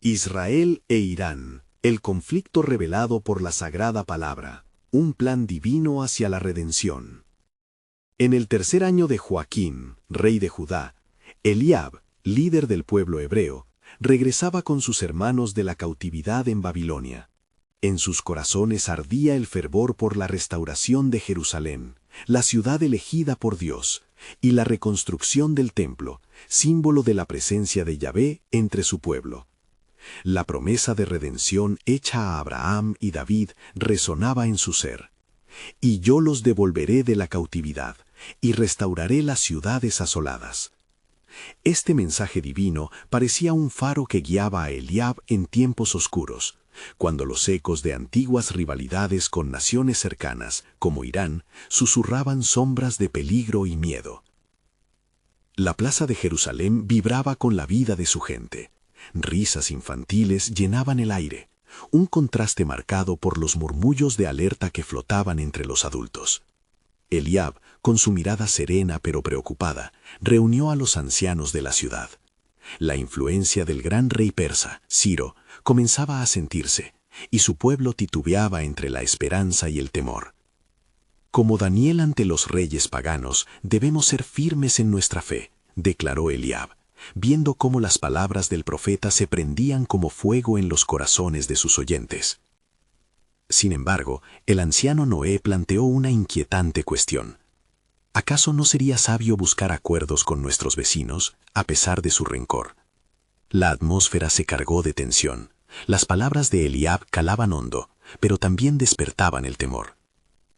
Israel e Irán, el conflicto revelado por la Sagrada Palabra, un plan divino hacia la redención. En el tercer año de Joaquín, rey de Judá, Eliab, líder del pueblo hebreo, regresaba con sus hermanos de la cautividad en Babilonia. En sus corazones ardía el fervor por la restauración de Jerusalén, la ciudad elegida por Dios, y la reconstrucción del templo, símbolo de la presencia de Yahvé entre su pueblo. La promesa de redención hecha a Abraham y David resonaba en su ser. Y yo los devolveré de la cautividad, y restauraré las ciudades asoladas. Este mensaje divino parecía un faro que guiaba a Eliab en tiempos oscuros, cuando los ecos de antiguas rivalidades con naciones cercanas, como Irán, susurraban sombras de peligro y miedo. La plaza de Jerusalén vibraba con la vida de su gente. Risas infantiles llenaban el aire, un contraste marcado por los murmullos de alerta que flotaban entre los adultos. Eliab, con su mirada serena pero preocupada, reunió a los ancianos de la ciudad. La influencia del gran rey persa, Ciro, comenzaba a sentirse, y su pueblo titubeaba entre la esperanza y el temor. Como Daniel ante los reyes paganos, debemos ser firmes en nuestra fe, declaró Eliab, viendo cómo las palabras del profeta se prendían como fuego en los corazones de sus oyentes. Sin embargo, el anciano Noé planteó una inquietante cuestión. ¿Acaso no sería sabio buscar acuerdos con nuestros vecinos, a pesar de su rencor? La atmósfera se cargó de tensión. Las palabras de Eliab calaban hondo, pero también despertaban el temor.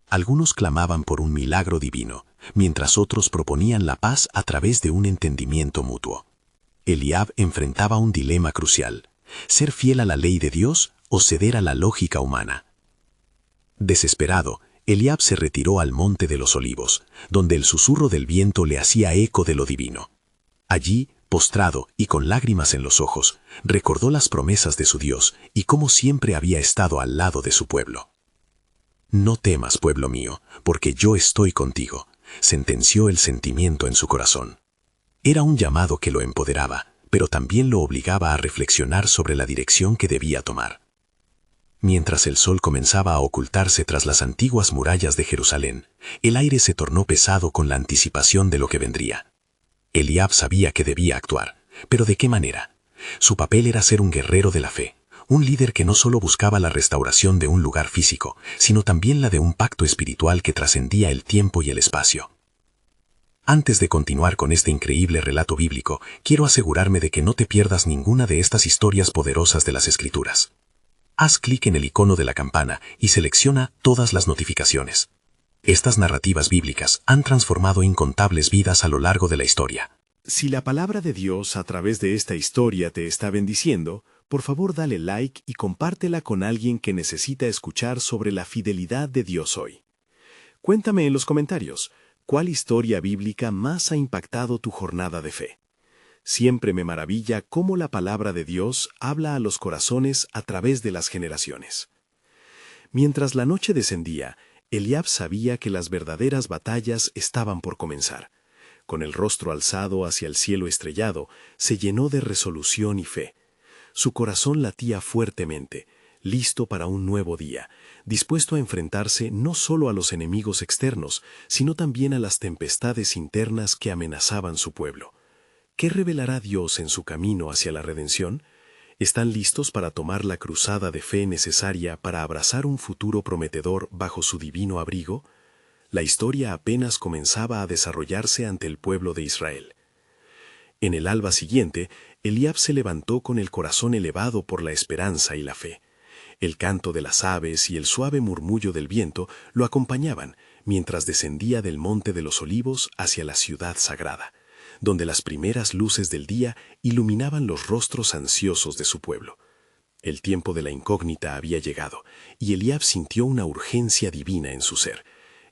Algunos clamaban por un milagro divino, mientras otros proponían la paz a través de un entendimiento mutuo. Eliab enfrentaba un dilema crucial: ser fiel a la ley de Dios o ceder a la lógica humana. Desesperado, Eliab se retiró al monte de los olivos, donde el susurro del viento le hacía eco de lo divino. Allí, postrado y con lágrimas en los ojos, recordó las promesas de su Dios y cómo siempre había estado al lado de su pueblo. «No temas, pueblo mío, porque yo estoy contigo», sentenció el sentimiento en su corazón. Era un llamado que lo empoderaba, pero también lo obligaba a reflexionar sobre la dirección que debía tomar. Mientras el sol comenzaba a ocultarse tras las antiguas murallas de Jerusalén, el aire se tornó pesado con la anticipación de lo que vendría. Eliab sabía que debía actuar, pero ¿de qué manera? Su papel era ser un guerrero de la fe, un líder que no solo buscaba la restauración de un lugar físico, sino también la de un pacto espiritual que trascendía el tiempo y el espacio. Antes de continuar con este increíble relato bíblico, quiero asegurarme de que no te pierdas ninguna de estas historias poderosas de las Escrituras. Haz clic en el icono de la campana y selecciona todas las notificaciones. Estas narrativas bíblicas han transformado incontables vidas a lo largo de la historia. Si la palabra de Dios a través de esta historia te está bendiciendo, por favor dale like y compártela con alguien que necesita escuchar sobre la fidelidad de Dios hoy. Cuéntame en los comentarios, ¿cuál historia bíblica más ha impactado tu jornada de fe? Siempre me maravilla cómo la palabra de Dios habla a los corazones a través de las generaciones. Mientras la noche descendía, Eliab sabía que las verdaderas batallas estaban por comenzar. Con el rostro alzado hacia el cielo estrellado, se llenó de resolución y fe. Su corazón latía fuertemente, listo para un nuevo día, dispuesto a enfrentarse no solo a los enemigos externos, sino también a las tempestades internas que amenazaban su pueblo. ¿Qué revelará Dios en su camino hacia la redención? ¿Están listos para tomar la cruzada de fe necesaria para abrazar un futuro prometedor bajo su divino abrigo? La historia apenas comenzaba a desarrollarse ante el pueblo de Israel. En el alba siguiente, Eliab se levantó con el corazón elevado por la esperanza y la fe. El canto de las aves y el suave murmullo del viento lo acompañaban mientras descendía del monte de los olivos hacia la ciudad sagrada, donde las primeras luces del día iluminaban los rostros ansiosos de su pueblo. El tiempo de la incógnita había llegado, y Eliab sintió una urgencia divina en su ser.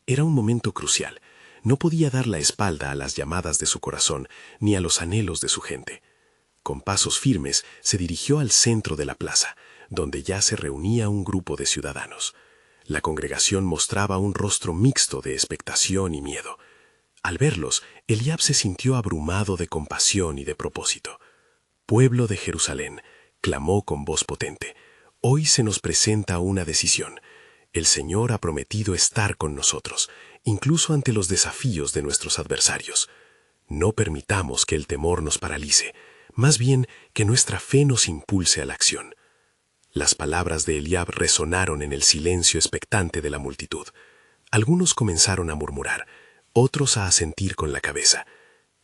Era un momento crucial. No podía dar la espalda a las llamadas de su corazón, ni a los anhelos de su gente. Con pasos firmes se dirigió al centro de la plaza, donde ya se reunía un grupo de ciudadanos. La congregación mostraba un rostro mixto de expectación y miedo. Al verlos, Eliab se sintió abrumado de compasión y de propósito. «Pueblo de Jerusalén, clamó con voz potente. Hoy se nos presenta una decisión. El Señor ha prometido estar con nosotros, incluso ante los desafíos de nuestros adversarios. No permitamos que el temor nos paralice, más bien que nuestra fe nos impulse a la acción. Las palabras de Eliab resonaron en el silencio expectante de la multitud. Algunos comenzaron a murmurar, otros a asentir con la cabeza.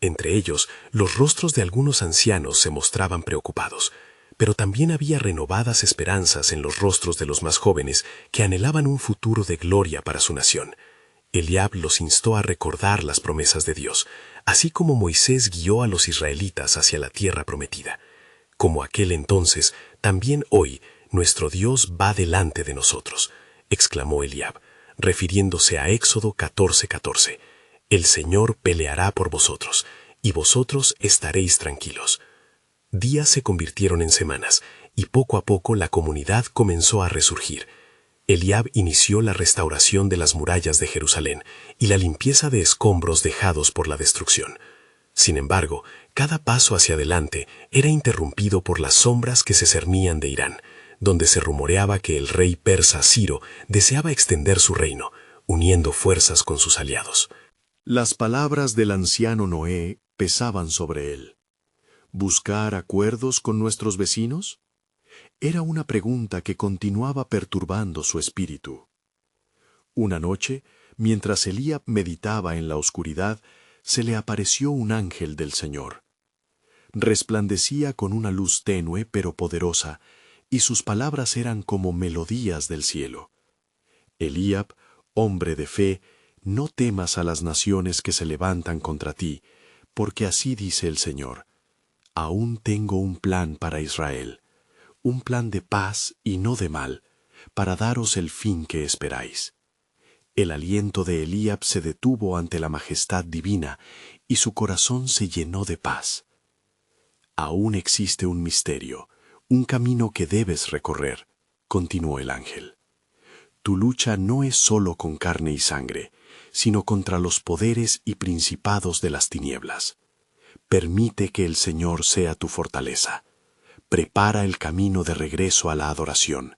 Entre ellos, los rostros de algunos ancianos se mostraban preocupados, pero también había renovadas esperanzas en los rostros de los más jóvenes que anhelaban un futuro de gloria para su nación. Eliab los instó a recordar las promesas de Dios, así como Moisés guió a los israelitas hacia la tierra prometida. Como aquel entonces, también hoy, nuestro Dios va delante de nosotros, exclamó Eliab, refiriéndose a Éxodo 14:14. El Señor peleará por vosotros, y vosotros estaréis tranquilos. Días se convirtieron en semanas, y poco a poco la comunidad comenzó a resurgir. Eliab inició la restauración de las murallas de Jerusalén y la limpieza de escombros dejados por la destrucción. Sin embargo, cada paso hacia adelante era interrumpido por las sombras que se cernían de Irán, donde se rumoreaba que el rey persa Ciro deseaba extender su reino, uniendo fuerzas con sus aliados. Las palabras del anciano Noé pesaban sobre él. ¿Buscar acuerdos con nuestros vecinos? Era una pregunta que continuaba perturbando su espíritu. Una noche, mientras Eliab meditaba en la oscuridad, se le apareció un ángel del Señor. Resplandecía con una luz tenue pero poderosa, y sus palabras eran como melodías del cielo. Eliab, hombre de fe, no temas a las naciones que se levantan contra ti, porque así dice el Señor: aún tengo un plan para Israel, un plan de paz y no de mal, para daros el fin que esperáis. El aliento de Eliab se detuvo ante la majestad divina, y su corazón se llenó de paz. Aún existe un misterio, un camino que debes recorrer, continuó el ángel. Tu lucha no es solo con carne y sangre, sino contra los poderes y principados de las tinieblas. Permite que el Señor sea tu fortaleza. Prepara el camino de regreso a la adoración,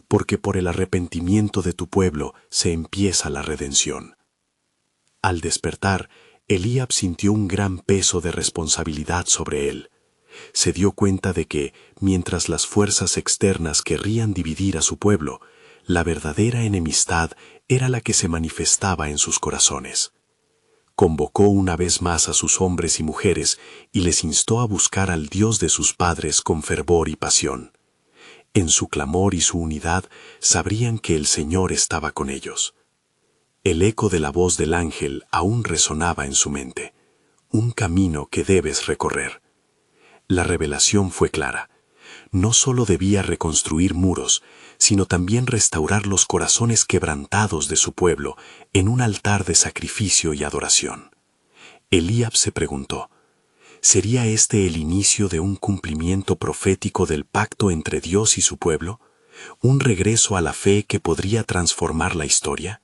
porque por el arrepentimiento de tu pueblo se empieza la redención. Al despertar, Eliab sintió un gran peso de responsabilidad sobre él. Se dio cuenta de que, mientras las fuerzas externas querrían dividir a su pueblo, la verdadera enemistad era la que se manifestaba en sus corazones. Convocó una vez más a sus hombres y mujeres y les instó a buscar al Dios de sus padres con fervor y pasión. En su clamor y su unidad sabrían que el Señor estaba con ellos. El eco de la voz del ángel aún resonaba en su mente. Un camino que debes recorrer. La revelación fue clara. No solo debía reconstruir muros, sino también restaurar los corazones quebrantados de su pueblo en un altar de sacrificio y adoración. Eliab se preguntó, ¿sería este el inicio de un cumplimiento profético del pacto entre Dios y su pueblo? ¿Un regreso a la fe que podría transformar la historia?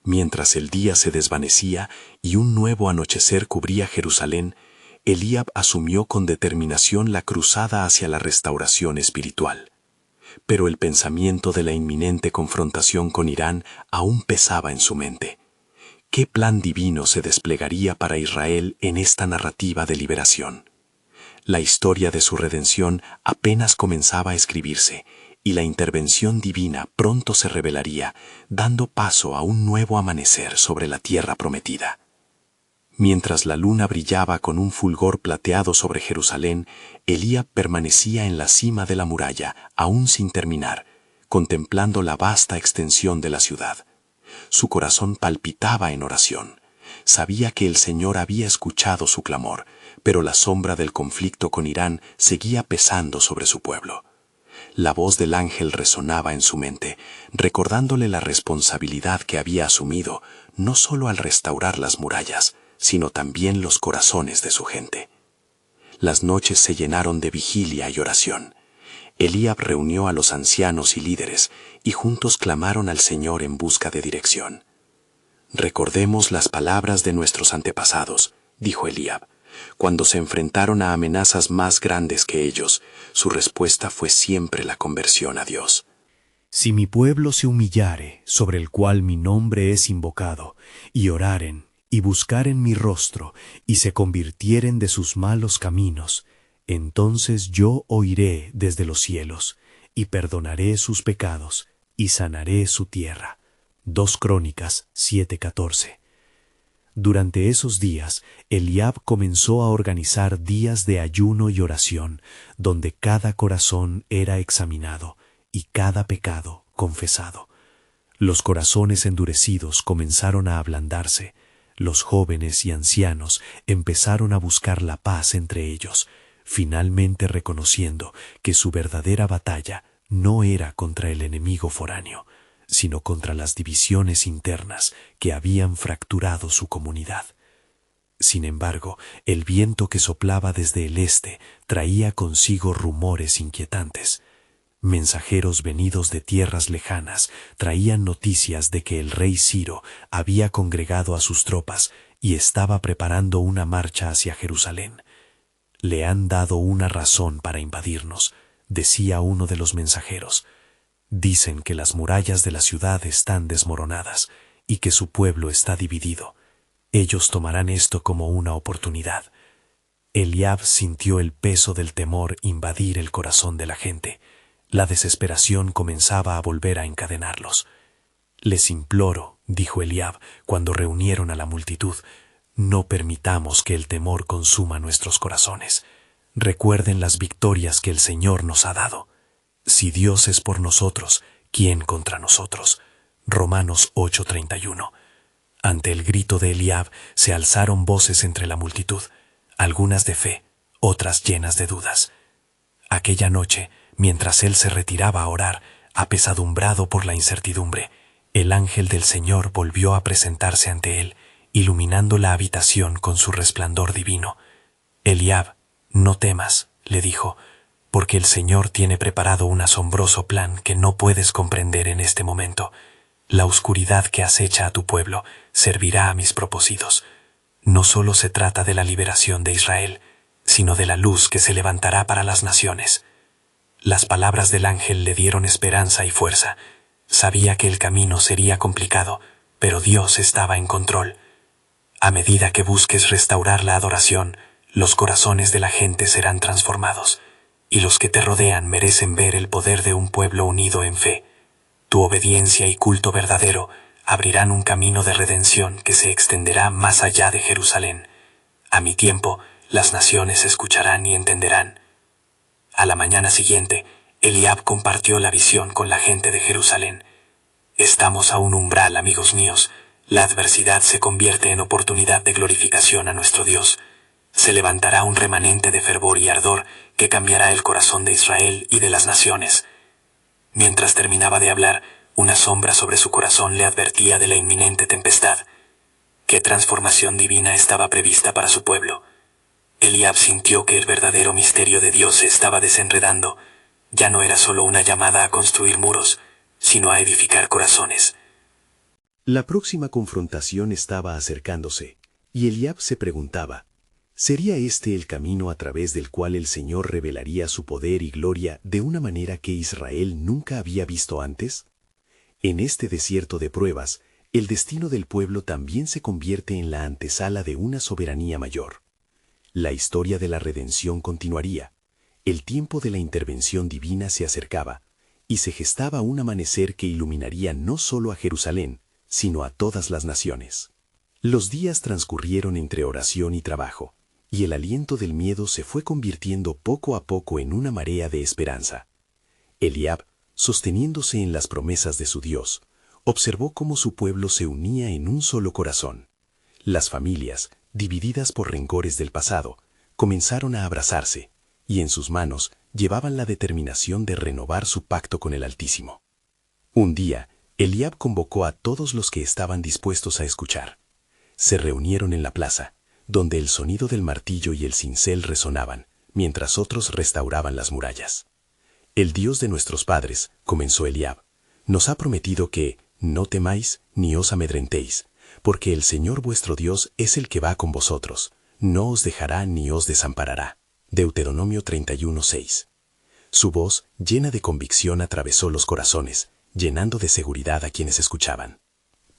Mientras el día se desvanecía y un nuevo anochecer cubría Jerusalén, Eliab asumió con determinación la cruzada hacia la restauración espiritual. Pero el pensamiento de la inminente confrontación con Irán aún pesaba en su mente. ¿Qué plan divino se desplegaría para Israel en esta narrativa de liberación? La historia de su redención apenas comenzaba a escribirse, y la intervención divina pronto se revelaría, dando paso a un nuevo amanecer sobre la tierra prometida. Mientras la luna brillaba con un fulgor plateado sobre Jerusalén, Eliab permanecía en la cima de la muralla, aún sin terminar, contemplando la vasta extensión de la ciudad. Su corazón palpitaba en oración. Sabía que el Señor había escuchado su clamor, pero la sombra del conflicto con Irán seguía pesando sobre su pueblo. La voz del ángel resonaba en su mente, recordándole la responsabilidad que había asumido, no solo al restaurar las murallas, sino también los corazones de su gente. Las noches se llenaron de vigilia y oración. Eliab reunió a los ancianos y líderes, y juntos clamaron al Señor en busca de dirección. Recordemos las palabras de nuestros antepasados, dijo Eliab. Cuando se enfrentaron a amenazas más grandes que ellos, su respuesta fue siempre la conversión a Dios. Si mi pueblo se humillare, sobre el cual mi nombre es invocado, y oraren, y buscaren mi rostro, y se convirtieren de sus malos caminos, entonces yo oiré desde los cielos, y perdonaré sus pecados, y sanaré su tierra. 2 Crónicas 7:14. Durante esos días, Eliab comenzó a organizar días de ayuno y oración, donde cada corazón era examinado y cada pecado confesado. Los corazones endurecidos comenzaron a ablandarse, los jóvenes y ancianos empezaron a buscar la paz entre ellos, finalmente reconociendo que su verdadera batalla no era contra el enemigo foráneo, sino contra las divisiones internas que habían fracturado su comunidad. Sin embargo, el viento que soplaba desde el este traía consigo rumores inquietantes. Mensajeros venidos de tierras lejanas traían noticias de que el rey Ciro había congregado a sus tropas y estaba preparando una marcha hacia Jerusalén. «Le han dado una razón para invadirnos», decía uno de los mensajeros. «Dicen que las murallas de la ciudad están desmoronadas y que su pueblo está dividido. Ellos tomarán esto como una oportunidad». Eliab sintió el peso del temor invadir el corazón de la gente. La desesperación comenzaba a volver a encadenarlos. «Les imploro», dijo Eliab cuando reunieron a la multitud, «no permitamos que el temor consuma nuestros corazones. Recuerden las victorias que el Señor nos ha dado. Si Dios es por nosotros, ¿quién contra nosotros?». Romanos 8:31. Ante el grito de Eliab se alzaron voces entre la multitud, algunas de fe, otras llenas de dudas. Aquella noche, mientras él se retiraba a orar, apesadumbrado por la incertidumbre, el ángel del Señor volvió a presentarse ante él, iluminando la habitación con su resplandor divino. «Eliab, no temas», le dijo, «porque el Señor tiene preparado un asombroso plan que no puedes comprender en este momento. La oscuridad que acecha a tu pueblo servirá a mis propósitos. No solo se trata de la liberación de Israel, sino de la luz que se levantará para las naciones». Las palabras del ángel le dieron esperanza y fuerza. Sabía que el camino sería complicado, pero Dios estaba en control. A medida que busques restaurar la adoración, los corazones de la gente serán transformados, y los que te rodean merecen ver el poder de un pueblo unido en fe. Tu obediencia y culto verdadero abrirán un camino de redención que se extenderá más allá de Jerusalén. A mi tiempo, las naciones escucharán y entenderán. A la mañana siguiente, Eliab compartió la visión con la gente de Jerusalén. «Estamos a un umbral, amigos míos. La adversidad se convierte en oportunidad de glorificación a nuestro Dios. Se levantará un remanente de fervor y ardor que cambiará el corazón de Israel y de las naciones». Mientras terminaba de hablar, una sombra sobre su corazón le advertía de la inminente tempestad. ¿Qué transformación divina estaba prevista para su pueblo? Eliab sintió que el verdadero misterio de Dios se estaba desenredando. Ya no era solo una llamada a construir muros, sino a edificar corazones. La próxima confrontación estaba acercándose, y Eliab se preguntaba, ¿sería este el camino a través del cual el Señor revelaría su poder y gloria de una manera que Israel nunca había visto antes? En este desierto de pruebas, el destino del pueblo también se convierte en la antesala de una soberanía mayor. La historia de la redención continuaría. El tiempo de la intervención divina se acercaba, y se gestaba un amanecer que iluminaría no solo a Jerusalén, sino a todas las naciones. Los días transcurrieron entre oración y trabajo, y el aliento del miedo se fue convirtiendo poco a poco en una marea de esperanza. Eliab, sosteniéndose en las promesas de su Dios, observó cómo su pueblo se unía en un solo corazón. Las familias, divididas por rencores del pasado, comenzaron a abrazarse, y en sus manos llevaban la determinación de renovar su pacto con el Altísimo. Un día, Eliab convocó a todos los que estaban dispuestos a escuchar. Se reunieron en la plaza, donde el sonido del martillo y el cincel resonaban, mientras otros restauraban las murallas. «El Dios de nuestros padres», comenzó Eliab, «nos ha prometido que no temáis ni os amedrentéis, porque el Señor vuestro Dios es el que va con vosotros, no os dejará ni os desamparará. Deuteronomio 31:6. Su voz, llena de convicción, atravesó los corazones, llenando de seguridad a quienes escuchaban.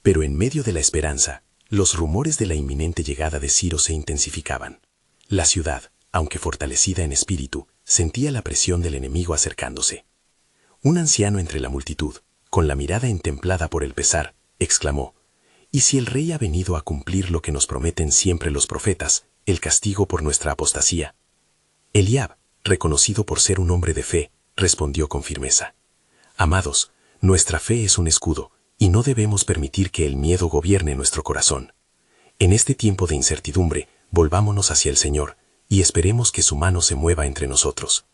Pero en medio de la esperanza, los rumores de la inminente llegada de Ciro se intensificaban. La ciudad, aunque fortalecida en espíritu, sentía la presión del enemigo acercándose. Un anciano entre la multitud, con la mirada entemplada por el pesar, exclamó: ¿Y si el rey ha venido a cumplir lo que nos prometen siempre los profetas, el castigo por nuestra apostasía? Eliab, reconocido por ser un hombre de fe, respondió con firmeza: Amados, nuestra fe es un escudo, y no debemos permitir que el miedo gobierne nuestro corazón. En este tiempo de incertidumbre, volvámonos hacia el Señor, y esperemos que su mano se mueva entre nosotros.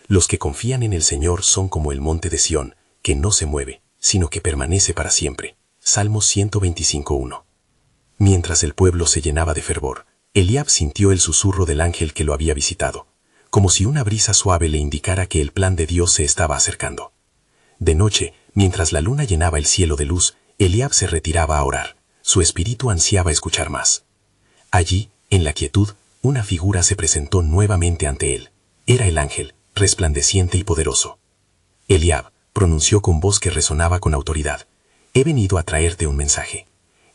Los que confían en el Señor son como el monte de Sión, que no se mueve, sino que permanece para siempre. Salmos 125:1. Mientras el pueblo se llenaba de fervor, Eliab sintió el susurro del ángel que lo había visitado, como si una brisa suave le indicara que el plan de Dios se estaba acercando. De noche, mientras la luna llenaba el cielo de luz, Eliab se retiraba a orar. Su espíritu ansiaba escuchar más. Allí, en la quietud, una figura se presentó nuevamente ante él. Era el ángel, resplandeciente y poderoso. Eliab pronunció con voz que resonaba con autoridad: He venido a traerte un mensaje.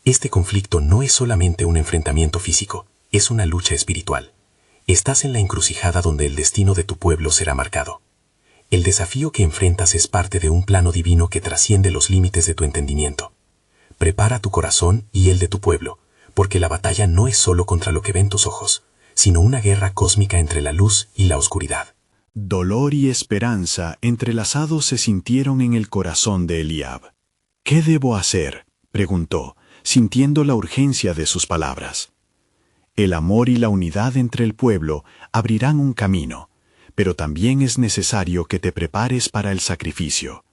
Este conflicto no es solamente un enfrentamiento físico, es una lucha espiritual. Estás en la encrucijada donde el destino de tu pueblo será marcado. El desafío que enfrentas es parte de un plano divino que trasciende los límites de tu entendimiento. Prepara tu corazón y el de tu pueblo, porque la batalla no es solo contra lo que ven tus ojos, sino una guerra cósmica entre la luz y la oscuridad. Dolor y esperanza entrelazados se sintieron en el corazón de Eliab. ¿Qué debo hacer?, preguntó, sintiendo la urgencia de sus palabras. El amor y la unidad entre el pueblo abrirán un camino, pero también es necesario que te prepares para el sacrificio.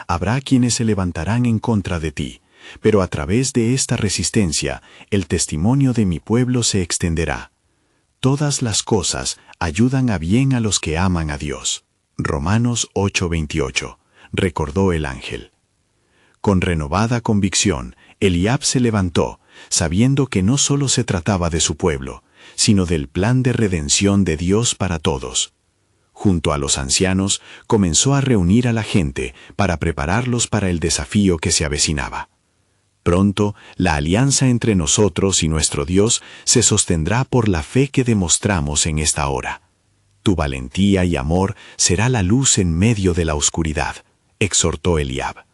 Habrá quienes se levantarán en contra de ti, pero a través de esta resistencia, el testimonio de mi pueblo se extenderá. Todas las cosas ayudan a bien a los que aman a Dios. Romanos 8:28, recordó el ángel. Con renovada convicción, Eliab se levantó, sabiendo que no solo se trataba de su pueblo, sino del plan de redención de Dios para todos. Junto a los ancianos, comenzó a reunir a la gente para prepararlos para el desafío que se avecinaba. Pronto, la alianza entre nosotros y nuestro Dios se sostendrá por la fe que demostramos en esta hora. Tu valentía y amor será la luz en medio de la oscuridad, exhortó Eliab.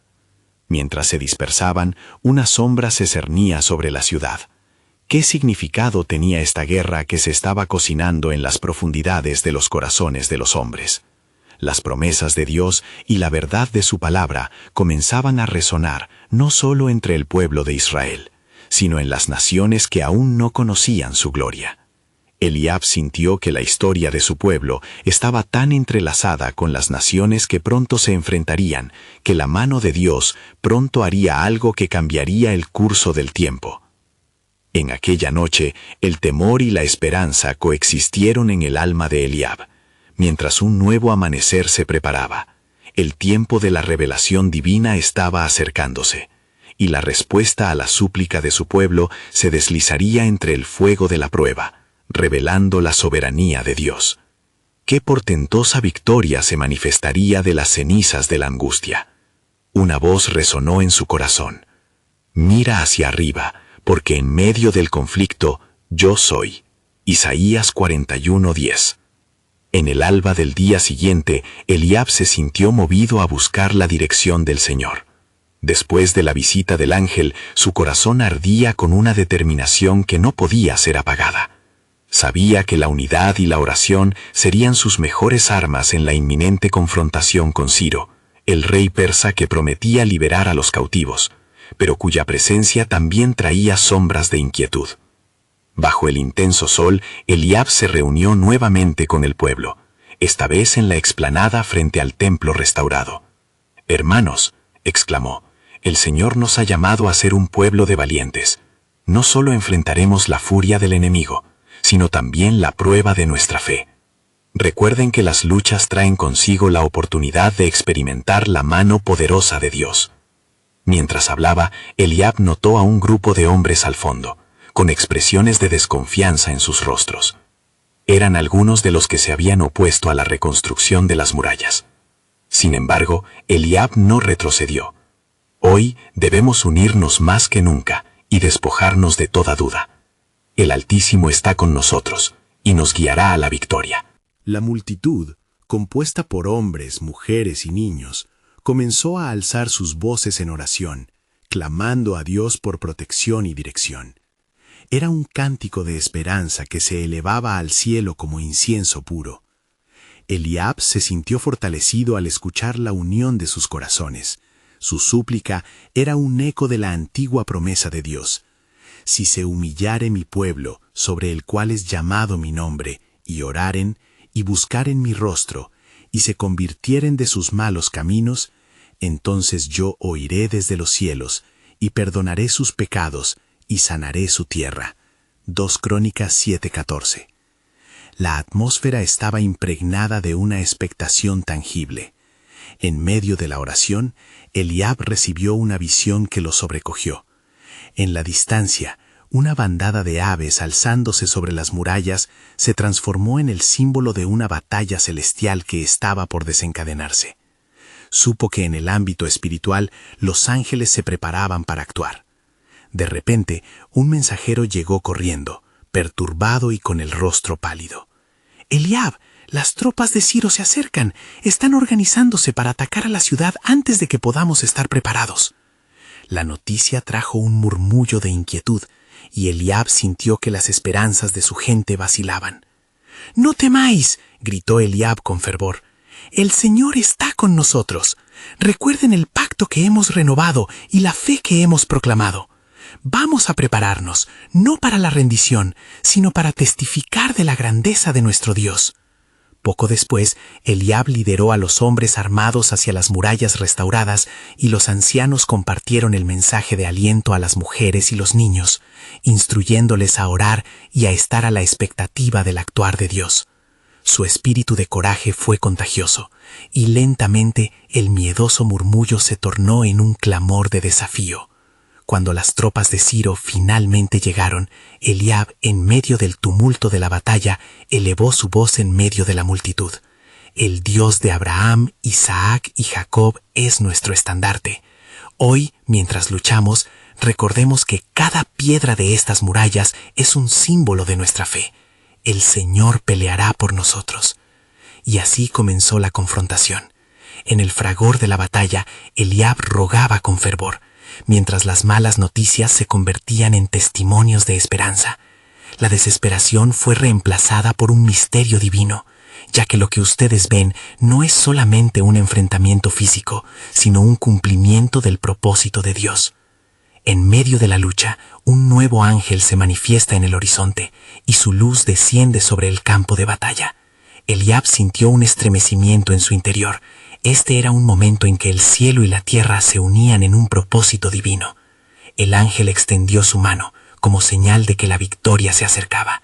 Mientras se dispersaban, una sombra se cernía sobre la ciudad. ¿Qué significado tenía esta guerra que se estaba cocinando en las profundidades de los corazones de los hombres? Las promesas de Dios y la verdad de su palabra comenzaban a resonar no solo entre el pueblo de Israel, sino en las naciones que aún no conocían su gloria. Eliab sintió que la historia de su pueblo estaba tan entrelazada con las naciones que pronto se enfrentarían, que la mano de Dios pronto haría algo que cambiaría el curso del tiempo. En aquella noche, el temor y la esperanza coexistieron en el alma de Eliab, mientras un nuevo amanecer se preparaba. El tiempo de la revelación divina estaba acercándose, y la respuesta a la súplica de su pueblo se deslizaría entre el fuego de la prueba, revelando la soberanía de Dios. Qué portentosa victoria se manifestaría de las cenizas de la angustia. Una voz resonó en su corazón: Mira hacia arriba, porque en medio del conflicto yo soy. Isaías 41:10. En el alba del día siguiente, Eliab se sintió movido a buscar la dirección del Señor. Después de la visita del ángel, su corazón ardía con una determinación que no podía ser apagada. Sabía que la unidad y la oración serían sus mejores armas en la inminente confrontación con Ciro, el rey persa que prometía liberar a los cautivos, pero cuya presencia también traía sombras de inquietud. Bajo el intenso sol, Eliab se reunió nuevamente con el pueblo, esta vez en la explanada frente al templo restaurado. «Hermanos», exclamó, «el Señor nos ha llamado a ser un pueblo de valientes. No solo enfrentaremos la furia del enemigo, sino también la prueba de nuestra fe. Recuerden que las luchas traen consigo la oportunidad de experimentar la mano poderosa de Dios». Mientras hablaba, Eliab notó a un grupo de hombres al fondo, con expresiones de desconfianza en sus rostros. Eran algunos de los que se habían opuesto a la reconstrucción de las murallas. Sin embargo, Eliab no retrocedió. Hoy debemos unirnos más que nunca y despojarnos de toda duda. El Altísimo está con nosotros y nos guiará a la victoria. La multitud, compuesta por hombres, mujeres y niños, comenzó a alzar sus voces en oración, clamando a Dios por protección y dirección. Era un cántico de esperanza que se elevaba al cielo como incienso puro. Eliab se sintió fortalecido al escuchar la unión de sus corazones. Su súplica era un eco de la antigua promesa de Dios. Si se humillare mi pueblo, sobre el cual es llamado mi nombre, y oraren, y buscaren mi rostro, y se convirtieren de sus malos caminos, entonces yo oiré desde los cielos, y perdonaré sus pecados, y sanaré su tierra. 2 Crónicas 7:14. La atmósfera estaba impregnada de una expectación tangible. En medio de la oración, Eliab recibió una visión que lo sobrecogió. En la distancia, una bandada de aves alzándose sobre las murallas se transformó en el símbolo de una batalla celestial que estaba por desencadenarse. Supo que en el ámbito espiritual los ángeles se preparaban para actuar. De repente, un mensajero llegó corriendo, perturbado y con el rostro pálido. «Eliab, las tropas de Ciro se acercan. Están organizándose para atacar a la ciudad antes de que podamos estar preparados». La noticia trajo un murmullo de inquietud, y Eliab sintió que las esperanzas de su gente vacilaban. «No temáis», gritó Eliab con fervor. «El Señor está con nosotros. Recuerden el pacto que hemos renovado y la fe que hemos proclamado. Vamos a prepararnos, no para la rendición, sino para testificar de la grandeza de nuestro Dios». Poco después, Eliab lideró a los hombres armados hacia las murallas restauradas y los ancianos compartieron el mensaje de aliento a las mujeres y los niños, instruyéndoles a orar y a estar a la expectativa del actuar de Dios. Su espíritu de coraje fue contagioso, y lentamente el miedoso murmullo se tornó en un clamor de desafío. Cuando las tropas de Ciro finalmente llegaron, Eliab, en medio del tumulto de la batalla, elevó su voz en medio de la multitud. «El Dios de Abraham, Isaac y Jacob es nuestro estandarte. Hoy, mientras luchamos, recordemos que cada piedra de estas murallas es un símbolo de nuestra fe. El Señor peleará por nosotros». Y así comenzó la confrontación. En el fragor de la batalla, Eliab rogaba con fervor, mientras las malas noticias se convertían en testimonios de esperanza. La desesperación fue reemplazada por un misterio divino, ya que lo que ustedes ven no es solamente un enfrentamiento físico, sino un cumplimiento del propósito de Dios. En medio de la lucha, un nuevo ángel se manifiesta en el horizonte, y su luz desciende sobre el campo de batalla. Eliab sintió un estremecimiento en su interior. Este era un momento en que el cielo y la tierra se unían en un propósito divino. El ángel extendió su mano, como señal de que la victoria se acercaba.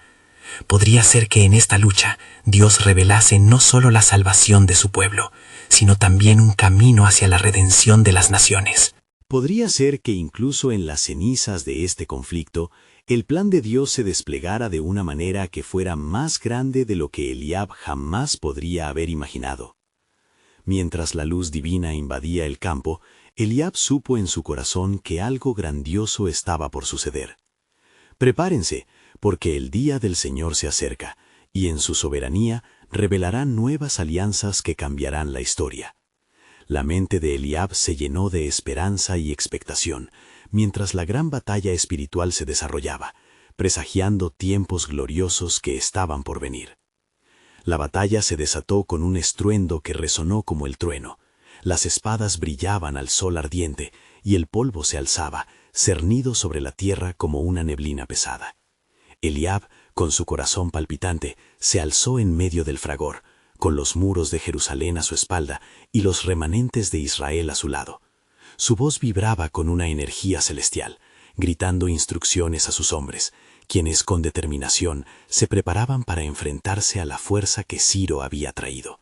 Podría ser que en esta lucha Dios revelase no solo la salvación de su pueblo, sino también un camino hacia la redención de las naciones. Podría ser que incluso en las cenizas de este conflicto, el plan de Dios se desplegara de una manera que fuera más grande de lo que Eliab jamás podría haber imaginado. Mientras la luz divina invadía el campo, Eliab supo en su corazón que algo grandioso estaba por suceder. Prepárense, porque el día del Señor se acerca, y en su soberanía revelará nuevas alianzas que cambiarán la historia. La mente de Eliab se llenó de esperanza y expectación, mientras la gran batalla espiritual se desarrollaba, presagiando tiempos gloriosos que estaban por venir. La batalla se desató con un estruendo que resonó como el trueno. Las espadas brillaban al sol ardiente, y el polvo se alzaba, cernido sobre la tierra como una neblina pesada. Eliab, con su corazón palpitante, se alzó en medio del fragor, con los muros de Jerusalén a su espalda y los remanentes de Israel a su lado. Su voz vibraba con una energía celestial, gritando instrucciones a sus hombres, quienes con determinación se preparaban para enfrentarse a la fuerza que Ciro había traído.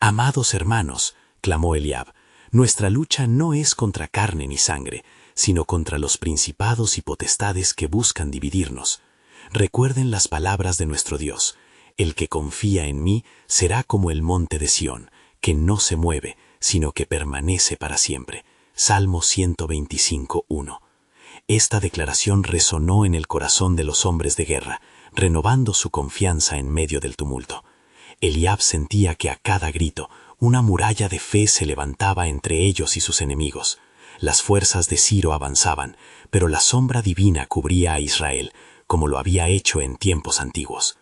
«Amados hermanos», clamó Eliab, «nuestra lucha no es contra carne ni sangre, sino contra los principados y potestades que buscan dividirnos. Recuerden las palabras de nuestro Dios. El que confía en mí será como el monte de Sión, que no se mueve, sino que permanece para siempre. Salmo 125:1. Esta declaración resonó en el corazón de los hombres de guerra, renovando su confianza en medio del tumulto. Eliab sentía que a cada grito una muralla de fe se levantaba entre ellos y sus enemigos. Las fuerzas de Ciro avanzaban, pero la sombra divina cubría a Israel, como lo había hecho en tiempos antiguos.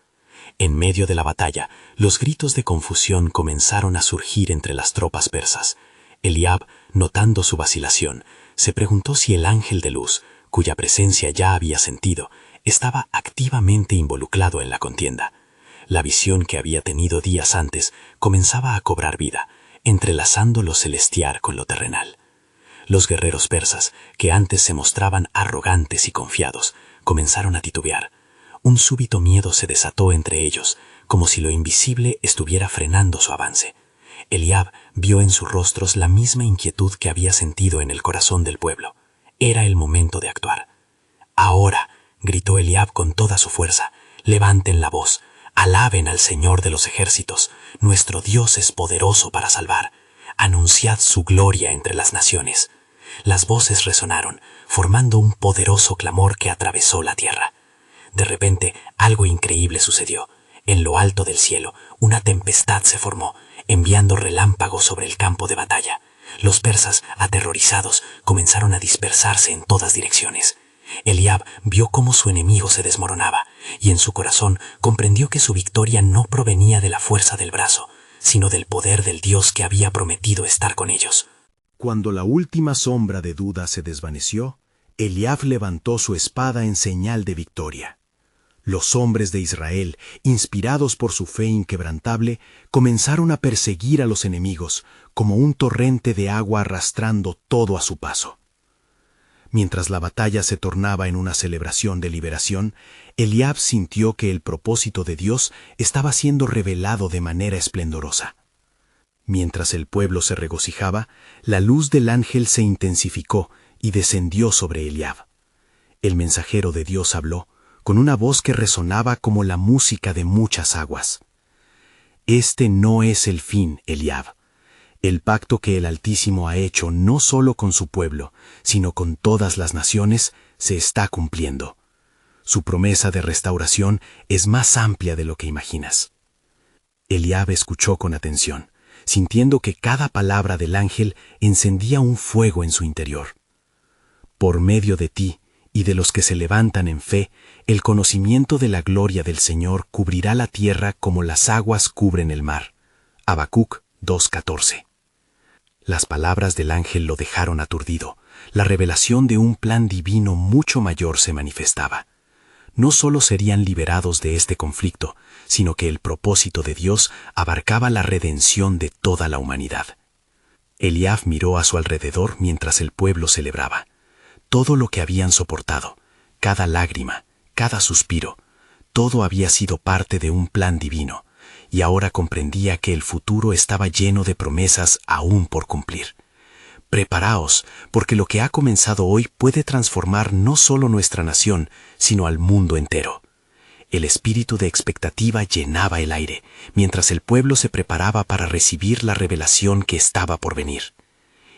En medio de la batalla, los gritos de confusión comenzaron a surgir entre las tropas persas. Eliab, notando su vacilación, se preguntó si el ángel de luz, cuya presencia ya había sentido, estaba activamente involucrado en la contienda. La visión que había tenido días antes comenzaba a cobrar vida, entrelazando lo celestial con lo terrenal. Los guerreros persas, que antes se mostraban arrogantes y confiados, comenzaron a titubear. Un súbito miedo se desató entre ellos, como si lo invisible estuviera frenando su avance. Eliab vio en sus rostros la misma inquietud que había sentido en el corazón del pueblo. Era el momento de actuar. «Ahora», gritó Eliab con toda su fuerza, «levanten la voz, alaben al Señor de los ejércitos, nuestro Dios es poderoso para salvar. Anunciad su gloria entre las naciones». Las voces resonaron, formando un poderoso clamor que atravesó la tierra. De repente, algo increíble sucedió. En lo alto del cielo, una tempestad se formó, enviando relámpagos sobre el campo de batalla. Los persas, aterrorizados, comenzaron a dispersarse en todas direcciones. Eliab vio cómo su enemigo se desmoronaba, y en su corazón comprendió que su victoria no provenía de la fuerza del brazo, sino del poder del Dios que había prometido estar con ellos. Cuando la última sombra de duda se desvaneció, Eliab levantó su espada en señal de victoria. Los hombres de Israel, inspirados por su fe inquebrantable, comenzaron a perseguir a los enemigos, como un torrente de agua arrastrando todo a su paso. Mientras la batalla se tornaba en una celebración de liberación, Eliab sintió que el propósito de Dios estaba siendo revelado de manera esplendorosa. Mientras el pueblo se regocijaba, la luz del ángel se intensificó y descendió sobre Eliab. El mensajero de Dios habló, con una voz que resonaba como la música de muchas aguas. Este no es el fin, Eliab. El pacto que el Altísimo ha hecho no solo con su pueblo, sino con todas las naciones, se está cumpliendo. Su promesa de restauración es más amplia de lo que imaginas. Eliab escuchó con atención, sintiendo que cada palabra del ángel encendía un fuego en su interior. Por medio de ti y de los que se levantan en fe, el conocimiento de la gloria del Señor cubrirá la tierra como las aguas cubren el mar. Habacuc 2:14. Las palabras del ángel lo dejaron aturdido. La revelación de un plan divino mucho mayor se manifestaba. No solo serían liberados de este conflicto, sino que el propósito de Dios abarcaba la redención de toda la humanidad. Eliab miró a su alrededor mientras el pueblo celebraba. Todo lo que habían soportado, cada lágrima, cada suspiro, todo había sido parte de un plan divino, y ahora comprendía que el futuro estaba lleno de promesas aún por cumplir. Preparaos, porque lo que ha comenzado hoy puede transformar no solo nuestra nación, sino al mundo entero. El espíritu de expectativa llenaba el aire, mientras el pueblo se preparaba para recibir la revelación que estaba por venir.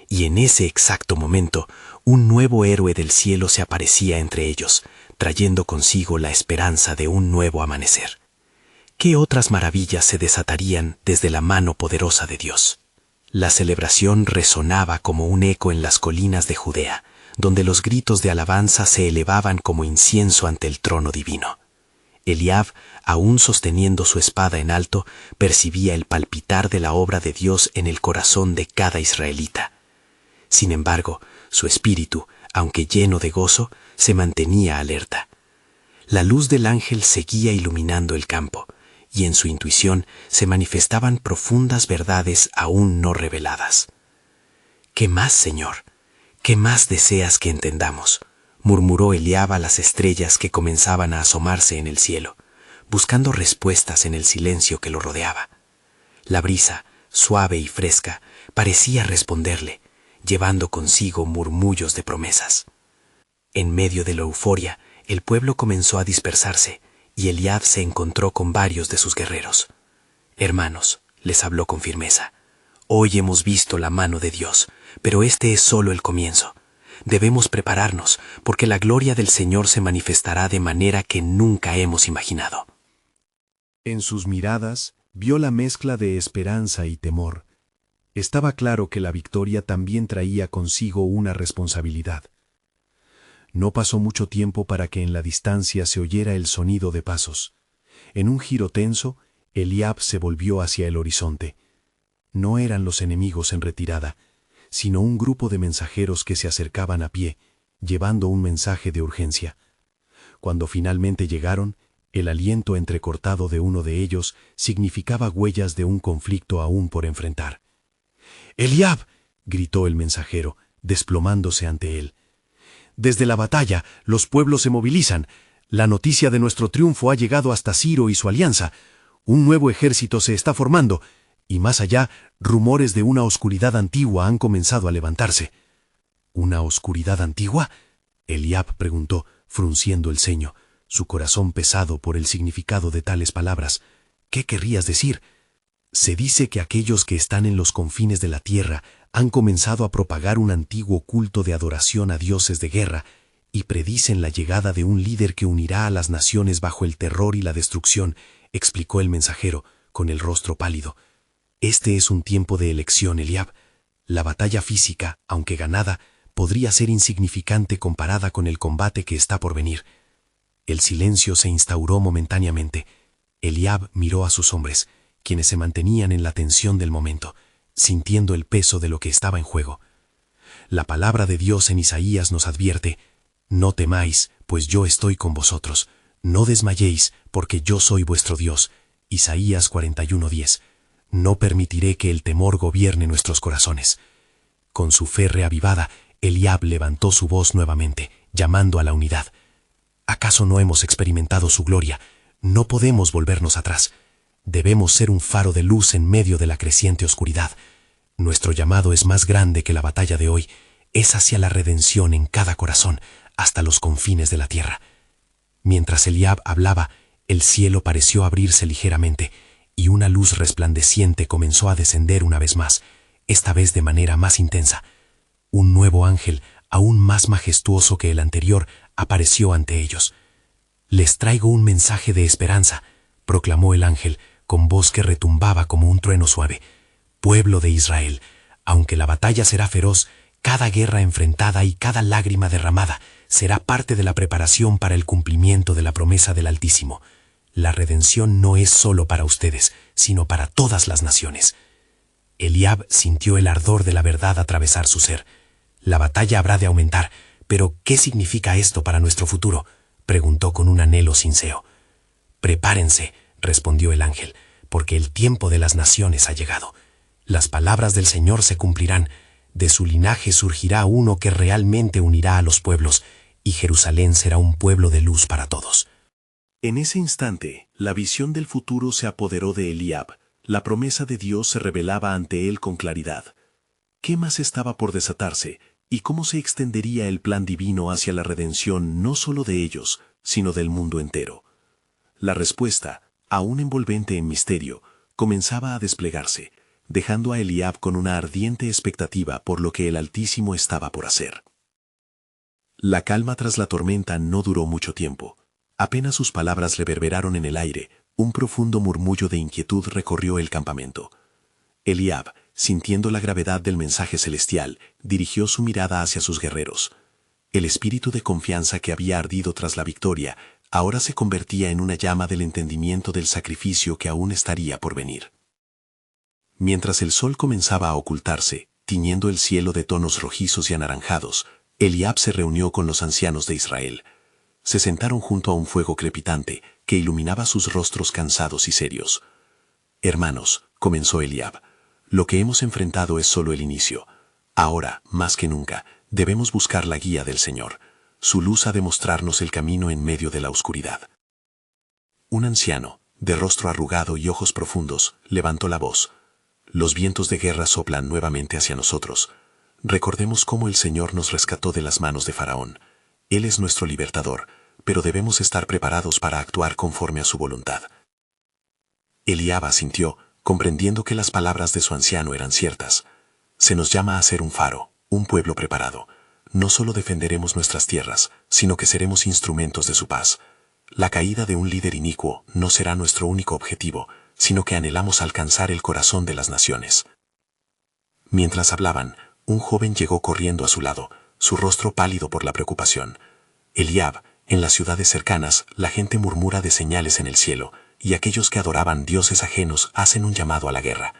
Y en ese exacto momento, un nuevo héroe del cielo se aparecía entre ellos, trayendo consigo la esperanza de un nuevo amanecer. ¿Qué otras maravillas se desatarían desde la mano poderosa de Dios? La celebración resonaba como un eco en las colinas de Judea, donde los gritos de alabanza se elevaban como incienso ante el trono divino. Eliab, aún sosteniendo su espada en alto, percibía el palpitar de la obra de Dios en el corazón de cada israelita. Sin embargo, su espíritu, aunque lleno de gozo, se mantenía alerta. La luz del ángel seguía iluminando el campo, y en su intuición se manifestaban profundas verdades aún no reveladas. «¿Qué más, Señor? ¿Qué más deseas que entendamos?», murmuró Eliab a las estrellas que comenzaban a asomarse en el cielo, buscando respuestas en el silencio que lo rodeaba. La brisa, suave y fresca, parecía responderle, llevando consigo murmullos de promesas. En medio de la euforia, el pueblo comenzó a dispersarse, y Eliab se encontró con varios de sus guerreros. «Hermanos», les habló con firmeza, «hoy hemos visto la mano de Dios, pero este es solo el comienzo. Debemos prepararnos, porque la gloria del Señor se manifestará de manera que nunca hemos imaginado». En sus miradas vio la mezcla de esperanza y temor. Estaba claro que la victoria también traía consigo una responsabilidad. No pasó mucho tiempo para que en la distancia se oyera el sonido de pasos. En un giro tenso, Eliab se volvió hacia el horizonte. No eran los enemigos en retirada, sino un grupo de mensajeros que se acercaban a pie, llevando un mensaje de urgencia. Cuando finalmente llegaron, el aliento entrecortado de uno de ellos significaba huellas de un conflicto aún por enfrentar. «¡Eliab!», gritó el mensajero, desplomándose ante él. «Desde la batalla, los pueblos se movilizan. La noticia de nuestro triunfo ha llegado hasta Ciro y su alianza. Un nuevo ejército se está formando, y más allá, rumores de una oscuridad antigua han comenzado a levantarse». «¿Una oscuridad antigua?», Eliab preguntó, frunciendo el ceño, su corazón pesado por el significado de tales palabras. «¿Qué querrías decir?». «Se dice que aquellos que están en los confines de la tierra han comenzado a propagar un antiguo culto de adoración a dioses de guerra y predicen la llegada de un líder que unirá a las naciones bajo el terror y la destrucción», explicó el mensajero, con el rostro pálido. «Este es un tiempo de elección, Eliab. La batalla física, aunque ganada, podría ser insignificante comparada con el combate que está por venir». El silencio se instauró momentáneamente. Eliab miró a sus hombres, quienes se mantenían en la tensión del momento, sintiendo el peso de lo que estaba en juego. La palabra de Dios en Isaías nos advierte: «No temáis, pues yo estoy con vosotros. No desmayéis, porque yo soy vuestro Dios». Isaías 41:10. «No permitiré que el temor gobierne nuestros corazones». Con su fe reavivada, Eliab levantó su voz nuevamente, llamando a la unidad. «¿Acaso no hemos experimentado su gloria? No podemos volvernos atrás. Debemos ser un faro de luz en medio de la creciente oscuridad. Nuestro llamado es más grande que la batalla de hoy. Es hacia la redención en cada corazón, hasta los confines de la tierra». Mientras Eliab hablaba, el cielo pareció abrirse ligeramente, y una luz resplandeciente comenzó a descender una vez más, esta vez de manera más intensa. Un nuevo ángel, aún más majestuoso que el anterior, apareció ante ellos. «Les traigo un mensaje de esperanza», proclamó el ángel, con voz que retumbaba como un trueno suave. «Pueblo de Israel, aunque la batalla será feroz, cada guerra enfrentada y cada lágrima derramada será parte de la preparación para el cumplimiento de la promesa del Altísimo. La redención no es solo para ustedes, sino para todas las naciones». Eliab sintió el ardor de la verdad atravesar su ser. «La batalla habrá de aumentar, pero ¿qué significa esto para nuestro futuro?», preguntó con un anhelo sincero. «Prepárense», respondió el ángel, «porque el tiempo de las naciones ha llegado. Las palabras del Señor se cumplirán. De su linaje surgirá uno que realmente unirá a los pueblos, y Jerusalén será un pueblo de luz para todos». En ese instante, la visión del futuro se apoderó de Eliab. La promesa de Dios se revelaba ante él con claridad. ¿Qué más estaba por desatarse? ¿Y cómo se extendería el plan divino hacia la redención no solo de ellos, sino del mundo entero? La respuesta, aún envolvente en misterio, comenzaba a desplegarse, dejando a Eliab con una ardiente expectativa por lo que el Altísimo estaba por hacer. La calma tras la tormenta no duró mucho tiempo. Apenas sus palabras reverberaron en el aire, un profundo murmullo de inquietud recorrió el campamento. Eliab, sintiendo la gravedad del mensaje celestial, dirigió su mirada hacia sus guerreros. El espíritu de confianza que había ardido tras la victoria ahora se convertía en una llama del entendimiento del sacrificio que aún estaría por venir. Mientras el sol comenzaba a ocultarse, tiñendo el cielo de tonos rojizos y anaranjados, Eliab se reunió con los ancianos de Israel. Se sentaron junto a un fuego crepitante que iluminaba sus rostros cansados y serios. «Hermanos», comenzó Eliab, «lo que hemos enfrentado es solo el inicio. Ahora, más que nunca, debemos buscar la guía del Señor. Su luz ha de mostrarnos el camino en medio de la oscuridad». Un anciano, de rostro arrugado y ojos profundos, levantó la voz. «Los vientos de guerra soplan nuevamente hacia nosotros. Recordemos cómo el Señor nos rescató de las manos de Faraón. Él es nuestro libertador, pero debemos estar preparados para actuar conforme a su voluntad. Eliab asintió, comprendiendo que las palabras de su anciano eran ciertas. Se nos llama a ser un faro, un pueblo preparado. No solo defenderemos nuestras tierras, sino que seremos instrumentos de su paz. La caída de un líder inicuo no será nuestro único objetivo, sino que anhelamos alcanzar el corazón de las naciones. Mientras hablaban, un joven llegó corriendo a su lado, su rostro pálido por la preocupación. Eliab, en las ciudades cercanas, la gente murmura de señales en el cielo, y aquellos que adoraban dioses ajenos hacen un llamado a la guerra.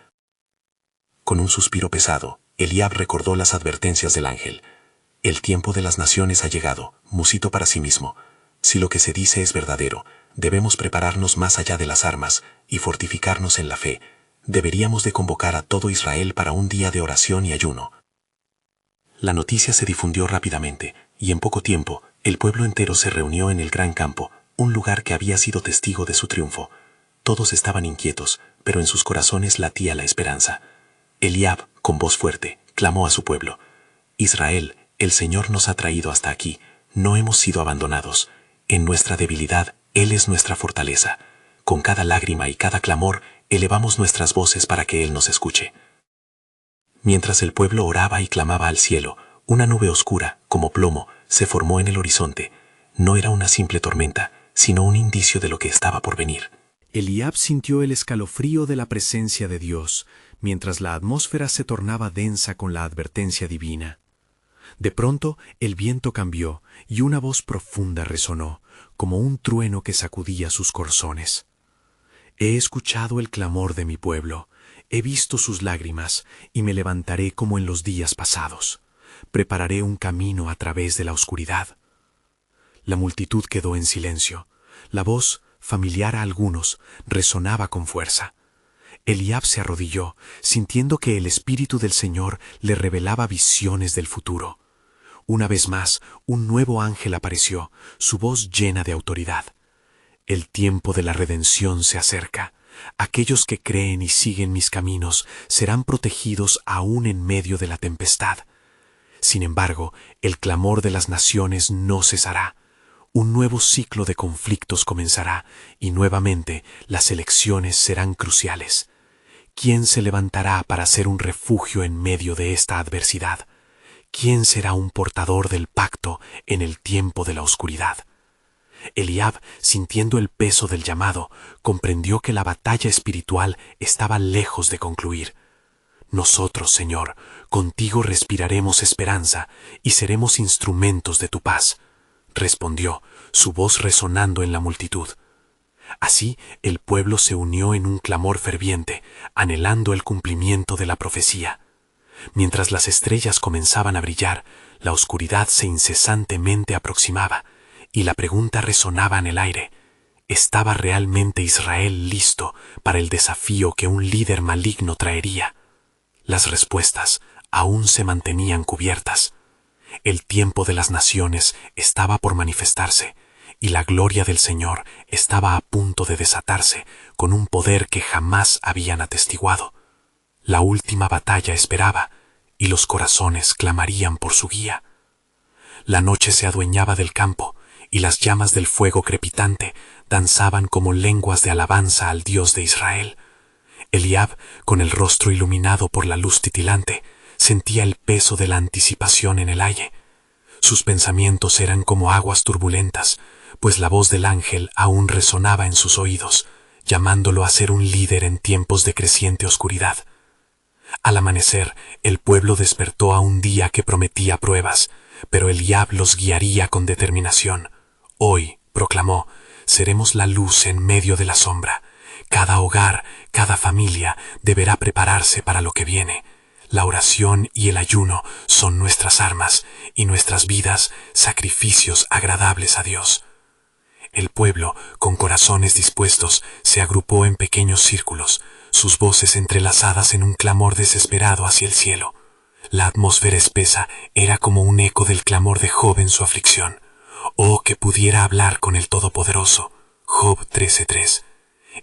Con un suspiro pesado, Eliab recordó las advertencias del ángel. El tiempo de las naciones ha llegado, musitó para sí mismo. Si lo que se dice es verdadero, debemos prepararnos más allá de las armas y fortificarnos en la fe. Deberíamos de convocar a todo Israel para un día de oración y ayuno. La noticia se difundió rápidamente, y en poco tiempo, el pueblo entero se reunió en el gran campo, un lugar que había sido testigo de su triunfo. Todos estaban inquietos, pero en sus corazones latía la esperanza. Eliab, con voz fuerte, clamó a su pueblo: Israel, el Señor nos ha traído hasta aquí, no hemos sido abandonados. En nuestra debilidad, Él es nuestra fortaleza. Con cada lágrima y cada clamor, elevamos nuestras voces para que Él nos escuche. Mientras el pueblo oraba y clamaba al cielo, una nube oscura, como plomo, se formó en el horizonte. No era una simple tormenta, sino un indicio de lo que estaba por venir. Eliab sintió el escalofrío de la presencia de Dios, mientras la atmósfera se tornaba densa con la advertencia divina. De pronto, el viento cambió y una voz profunda resonó, como un trueno que sacudía sus corzones. He escuchado el clamor de mi pueblo, he visto sus lágrimas, y me levantaré como en los días pasados. Prepararé un camino a través de la oscuridad. La multitud quedó en silencio. La voz, familiar a algunos, resonaba con fuerza. Eliab se arrodilló, sintiendo que el Espíritu del Señor le revelaba visiones del futuro. Una vez más, un nuevo ángel apareció, su voz llena de autoridad. El tiempo de la redención se acerca. Aquellos que creen y siguen mis caminos serán protegidos aún en medio de la tempestad. Sin embargo, el clamor de las naciones no cesará. Un nuevo ciclo de conflictos comenzará y nuevamente las elecciones serán cruciales. ¿Quién se levantará para ser un refugio en medio de esta adversidad? ¿Quién será un portador del pacto en el tiempo de la oscuridad? Eliab, sintiendo el peso del llamado, comprendió que la batalla espiritual estaba lejos de concluir. Nosotros, Señor, contigo respiraremos esperanza y seremos instrumentos de tu paz, respondió, su voz resonando en la multitud. Así, el pueblo se unió en un clamor ferviente, anhelando el cumplimiento de la profecía. Mientras las estrellas comenzaban a brillar, la oscuridad se incesantemente aproximaba, y la pregunta resonaba en el aire: ¿estaba realmente Israel listo para el desafío que un líder maligno traería? Las respuestas aún se mantenían cubiertas. El tiempo de las naciones estaba por manifestarse, y la gloria del Señor estaba a punto de desatarse con un poder que jamás habían atestiguado. La última batalla esperaba, y los corazones clamarían por su guía. La noche se adueñaba del campo, y las llamas del fuego crepitante danzaban como lenguas de alabanza al Dios de Israel. Eliab, con el rostro iluminado por la luz titilante, sentía el peso de la anticipación en el aire. Sus pensamientos eran como aguas turbulentas, pues la voz del ángel aún resonaba en sus oídos, llamándolo a ser un líder en tiempos de creciente oscuridad. Al amanecer, el pueblo despertó a un día que prometía pruebas, pero Eliab los guiaría con determinación. Hoy, proclamó, seremos la luz en medio de la sombra. Cada hogar, cada familia deberá prepararse para lo que viene. La oración y el ayuno son nuestras armas y nuestras vidas sacrificios agradables a Dios. El pueblo, con corazones dispuestos, se agrupó en pequeños círculos, sus voces entrelazadas en un clamor desesperado hacia el cielo. La atmósfera espesa era como un eco del clamor de Job en su aflicción. Oh, que pudiera hablar con el Todopoderoso. Job 13:3.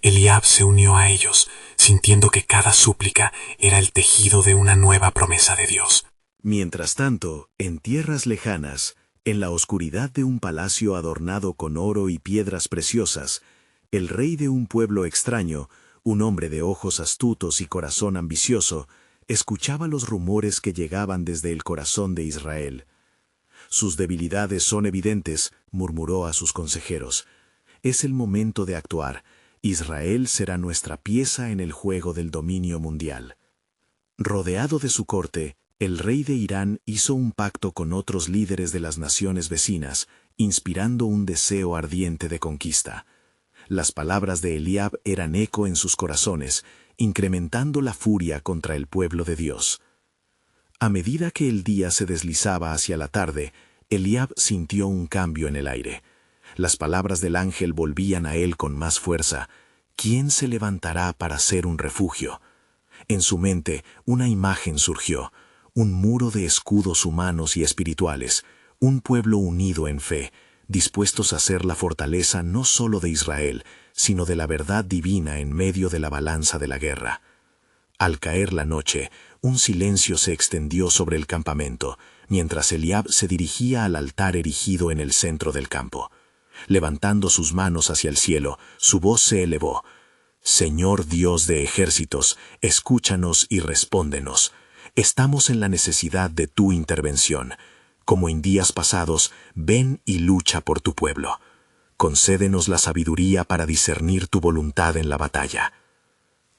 Eliab se unió a ellos, sintiendo que cada súplica era el tejido de una nueva promesa de Dios. Mientras tanto, en tierras lejanas, en la oscuridad de un palacio adornado con oro y piedras preciosas, el rey de un pueblo extraño, un hombre de ojos astutos y corazón ambicioso, escuchaba los rumores que llegaban desde el corazón de Israel. Sus debilidades son evidentes, murmuró a sus consejeros. Es el momento de actuar. Israel será nuestra pieza en el juego del dominio mundial. Rodeado de su corte, el rey de Irán hizo un pacto con otros líderes de las naciones vecinas, inspirando un deseo ardiente de conquista. Las palabras de Eliab eran eco en sus corazones, incrementando la furia contra el pueblo de Dios. A medida que el día se deslizaba hacia la tarde, Eliab sintió un cambio en el aire. Las palabras del ángel volvían a él con más fuerza. ¿Quién se levantará para ser un refugio? En su mente, una imagen surgió, un muro de escudos humanos y espirituales, un pueblo unido en fe, dispuestos a ser la fortaleza no solo de Israel, sino de la verdad divina en medio de la balanza de la guerra. Al caer la noche, un silencio se extendió sobre el campamento, mientras Eliab se dirigía al altar erigido en el centro del campo. Levantando sus manos hacia el cielo, su voz se elevó. Señor Dios de ejércitos, escúchanos y respóndenos. Estamos en la necesidad de tu intervención. Como en días pasados, ven y lucha por tu pueblo. Concédenos la sabiduría para discernir tu voluntad en la batalla.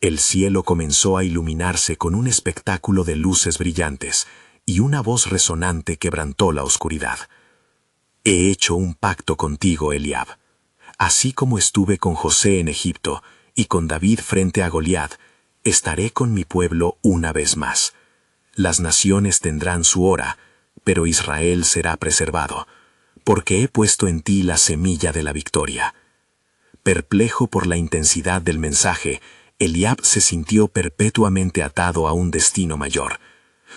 El cielo comenzó a iluminarse con un espectáculo de luces brillantes, y una voz resonante quebrantó la oscuridad. He hecho un pacto contigo, Eliab. Así como estuve con José en Egipto y con David frente a Goliat, estaré con mi pueblo una vez más. Las naciones tendrán su hora, pero Israel será preservado, porque he puesto en ti la semilla de la victoria. Perplejo por la intensidad del mensaje, Eliab se sintió perpetuamente atado a un destino mayor.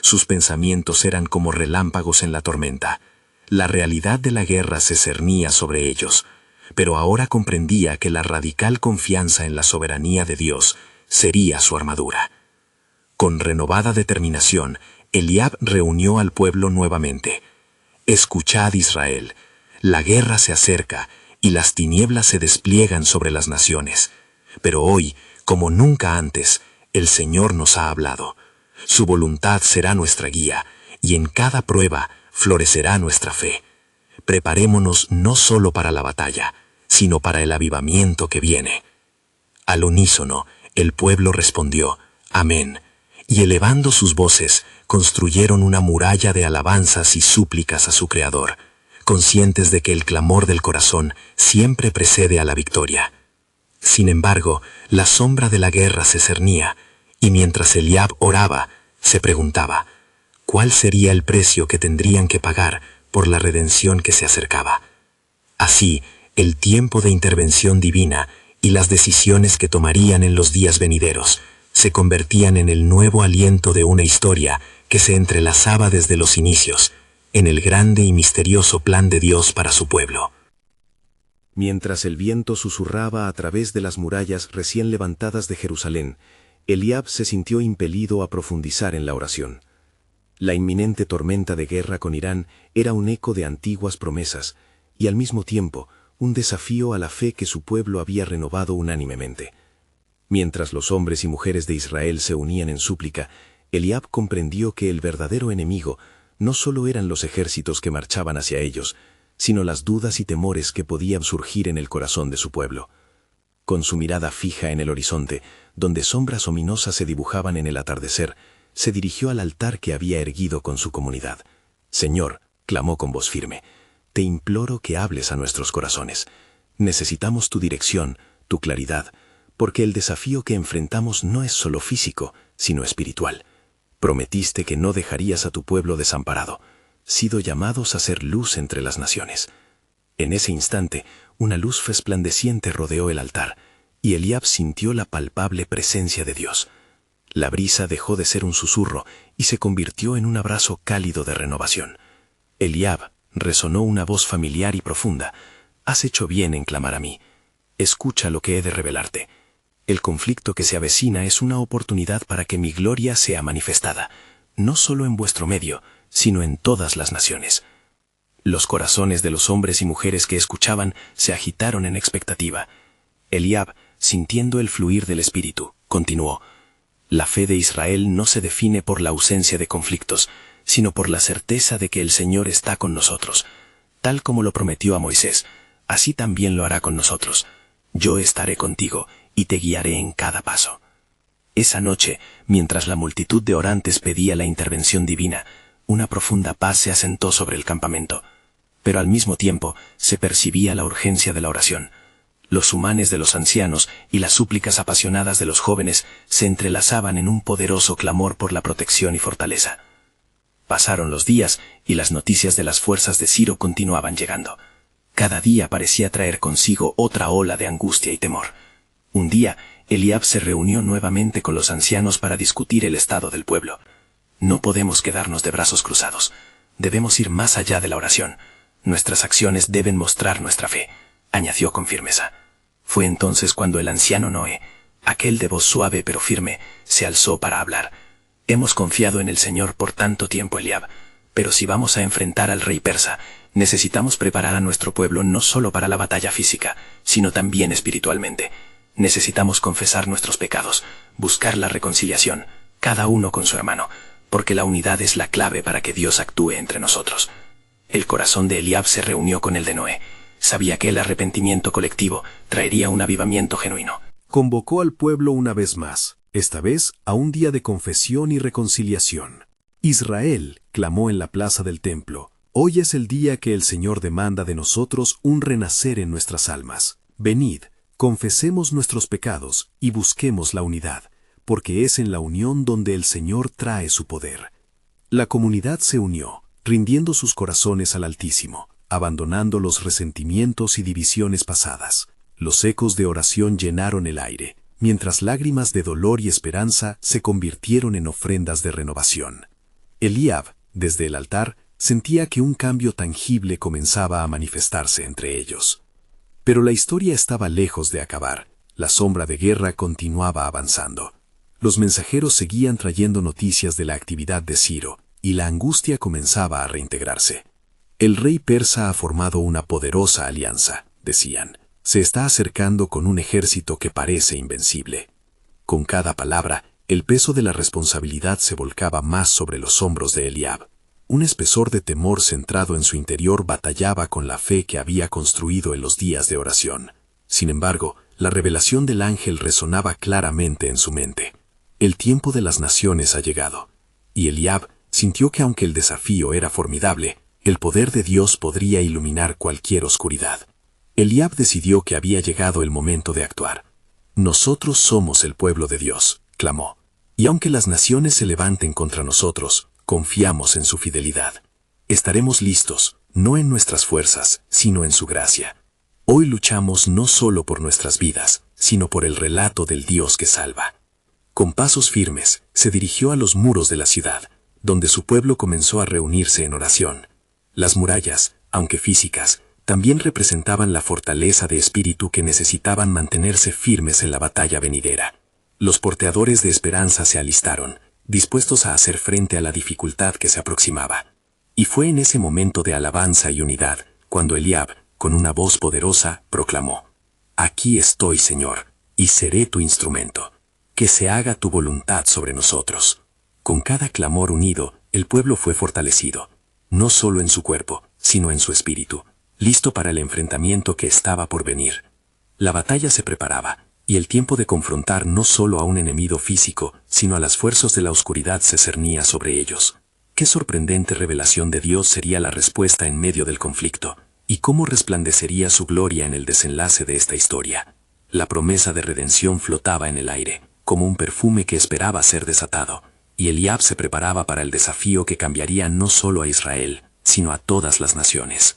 Sus pensamientos eran como relámpagos en la tormenta. La realidad de la guerra se cernía sobre ellos, pero ahora comprendía que la radical confianza en la soberanía de Dios sería su armadura. Con renovada determinación, Eliab reunió al pueblo nuevamente. Escuchad, Israel, la guerra se acerca y las tinieblas se despliegan sobre las naciones. Pero hoy, como nunca antes, el Señor nos ha hablado. Su voluntad será nuestra guía, y en cada prueba florecerá nuestra fe. Preparémonos no solo para la batalla, sino para el avivamiento que viene. Al unísono, el pueblo respondió, Amén, y elevando sus voces, construyeron una muralla de alabanzas y súplicas a su Creador, conscientes de que el clamor del corazón siempre precede a la victoria. Sin embargo, la sombra de la guerra se cernía, y mientras Eliab oraba, se preguntaba, ¿cuál sería el precio que tendrían que pagar por la redención que se acercaba? Así, el tiempo de intervención divina y las decisiones que tomarían en los días venideros se convertían en el nuevo aliento de una historia que se entrelazaba desde los inicios, en el grande y misterioso plan de Dios para su pueblo. Mientras el viento susurraba a través de las murallas recién levantadas de Jerusalén, Eliab se sintió impelido a profundizar en la oración. La inminente tormenta de guerra con Irán era un eco de antiguas promesas y al mismo tiempo un desafío a la fe que su pueblo había renovado unánimemente. Mientras los hombres y mujeres de Israel se unían en súplica, Eliab comprendió que el verdadero enemigo no solo eran los ejércitos que marchaban hacia ellos, sino las dudas y temores que podían surgir en el corazón de su pueblo. Con su mirada fija en el horizonte, donde sombras ominosas se dibujaban en el atardecer, se dirigió al altar que había erguido con su comunidad. Señor, clamó con voz firme, te imploro que hables a nuestros corazones. Necesitamos tu dirección, tu claridad, porque el desafío que enfrentamos no es solo físico, sino espiritual. Prometiste que no dejarías a tu pueblo desamparado, sido llamados a ser luz entre las naciones. En ese instante, una luz resplandeciente rodeó el altar, y Eliab sintió la palpable presencia de Dios. La brisa dejó de ser un susurro y se convirtió en un abrazo cálido de renovación. Eliab, resonó una voz familiar y profunda. Has hecho bien en clamar a mí. Escucha lo que he de revelarte. El conflicto que se avecina es una oportunidad para que mi gloria sea manifestada, no solo en vuestro medio, sino en todas las naciones. Los corazones de los hombres y mujeres que escuchaban se agitaron en expectativa. Eliab, sintiendo el fluir del Espíritu, continuó: La fe de Israel no se define por la ausencia de conflictos, sino por la certeza de que el Señor está con nosotros. Tal como lo prometió a Moisés, así también lo hará con nosotros. Yo estaré contigo y te guiaré en cada paso. Esa noche, mientras la multitud de orantes pedía la intervención divina, una profunda paz se asentó sobre el campamento. Pero al mismo tiempo se percibía la urgencia de la oración. Los sumanes de los ancianos y las súplicas apasionadas de los jóvenes se entrelazaban en un poderoso clamor por la protección y fortaleza. Pasaron los días y las noticias de las fuerzas de Ciro continuaban llegando. Cada día parecía traer consigo otra ola de angustia y temor. Un día, Eliab se reunió nuevamente con los ancianos para discutir el estado del pueblo. No podemos quedarnos de brazos cruzados. Debemos ir más allá de la oración. Nuestras acciones deben mostrar nuestra fe, añadió con firmeza. Fue entonces cuando el anciano Noé, aquel de voz suave pero firme, se alzó para hablar. Hemos confiado en el Señor por tanto tiempo, Eliab, pero si vamos a enfrentar al rey persa, necesitamos preparar a nuestro pueblo no solo para la batalla física, sino también espiritualmente. Necesitamos confesar nuestros pecados, buscar la reconciliación, cada uno con su hermano, porque la unidad es la clave para que Dios actúe entre nosotros. El corazón de Eliab se reunió con el de Noé. Sabía que el arrepentimiento colectivo traería un avivamiento genuino. Convocó al pueblo una vez más, esta vez a un día de confesión y reconciliación. Israel, clamó en la plaza del templo, hoy es el día que el Señor demanda de nosotros un renacer en nuestras almas. Venid, confesemos nuestros pecados y busquemos la unidad, porque es en la unión donde el Señor trae su poder. La comunidad se unió, rindiendo sus corazones al Altísimo, abandonando los resentimientos y divisiones pasadas. Los ecos de oración llenaron el aire, mientras lágrimas de dolor y esperanza se convirtieron en ofrendas de renovación. Eliab, desde el altar, sentía que un cambio tangible comenzaba a manifestarse entre ellos. Pero la historia estaba lejos de acabar. La sombra de guerra continuaba avanzando. Los mensajeros seguían trayendo noticias de la actividad de Ciro, y la angustia comenzaba a reintegrarse. El rey persa ha formado una poderosa alianza, decían. Se está acercando con un ejército que parece invencible. Con cada palabra, el peso de la responsabilidad se volcaba más sobre los hombros de Eliab. Un espesor de temor centrado en su interior batallaba con la fe que había construido en los días de oración. Sin embargo, la revelación del ángel resonaba claramente en su mente. El tiempo de las naciones ha llegado. Y Eliab sintió que aunque el desafío era formidable, el poder de Dios podría iluminar cualquier oscuridad. Eliab decidió que había llegado el momento de actuar. Nosotros somos el pueblo de Dios, clamó. Y aunque las naciones se levanten contra nosotros, confiamos en su fidelidad. Estaremos listos, no en nuestras fuerzas, sino en su gracia. Hoy luchamos no solo por nuestras vidas, sino por el relato del Dios que salva. Con pasos firmes, se dirigió a los muros de la ciudad, donde su pueblo comenzó a reunirse en oración. Las murallas, aunque físicas, también representaban la fortaleza de espíritu que necesitaban mantenerse firmes en la batalla venidera. Los porteadores de esperanza se alistaron, dispuestos a hacer frente a la dificultad que se aproximaba. Y fue en ese momento de alabanza y unidad, cuando Eliab, con una voz poderosa, proclamó: Aquí estoy, Señor, y seré tu instrumento. Que se haga tu voluntad sobre nosotros. Con cada clamor unido, el pueblo fue fortalecido, no solo en su cuerpo, sino en su espíritu, listo para el enfrentamiento que estaba por venir. La batalla se preparaba, y el tiempo de confrontar no solo a un enemigo físico, sino a las fuerzas de la oscuridad se cernía sobre ellos. Qué sorprendente revelación de Dios sería la respuesta en medio del conflicto, y cómo resplandecería su gloria en el desenlace de esta historia. La promesa de redención flotaba en el aire, como un perfume que esperaba ser desatado, y Eliab se preparaba para el desafío que cambiaría no solo a Israel, sino a todas las naciones.